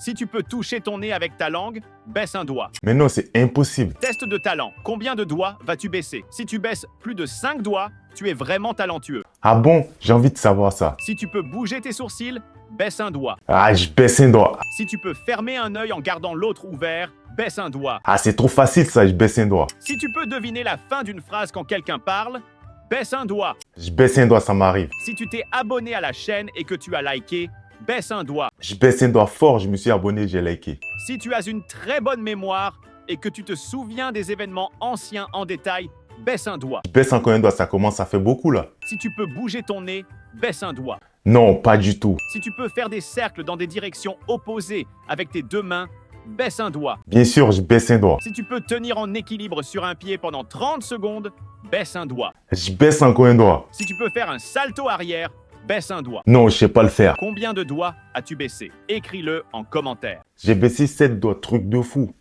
Si tu peux toucher ton nez avec ta langue, baisse un doigt. Mais non, c'est impossible. Test de talent. Combien de doigts vas-tu baisser? Si tu baisses plus de 5 doigts, tu es vraiment talentueux. Ah bon? J'ai envie de savoir ça. Si tu peux bouger tes sourcils, baisse un doigt. Ah, je baisse un doigt. Si tu peux fermer un œil en gardant l'autre ouvert, baisse un doigt. Ah, c'est trop facile ça, je baisse un doigt. Si tu peux deviner la fin d'une phrase quand quelqu'un parle, baisse un doigt. Je baisse un doigt, ça m'arrive. Si tu t'es abonné à la chaîne et que tu as liké, baisse un doigt. Je baisse un doigt fort, je me suis abonné, j'ai liké. Si tu as une très bonne mémoire et que tu te souviens des événements anciens en détail, baisse un doigt. Je baisse encore un doigt, ça commence à faire beaucoup là. Si tu peux bouger ton nez, baisse un doigt. Non, pas du tout. Si tu peux faire des cercles dans des directions opposées avec tes deux mains, baisse un doigt. Bien sûr, je baisse un doigt. Si tu peux tenir en équilibre sur un pied pendant 30 secondes, baisse un doigt. Je baisse encore un doigt. Si tu peux faire un salto arrière, baisse un doigt. Non, je sais pas le faire. Combien de doigts as-tu baissé? Écris-le en commentaire. J'ai baissé 7 doigts, truc de fou.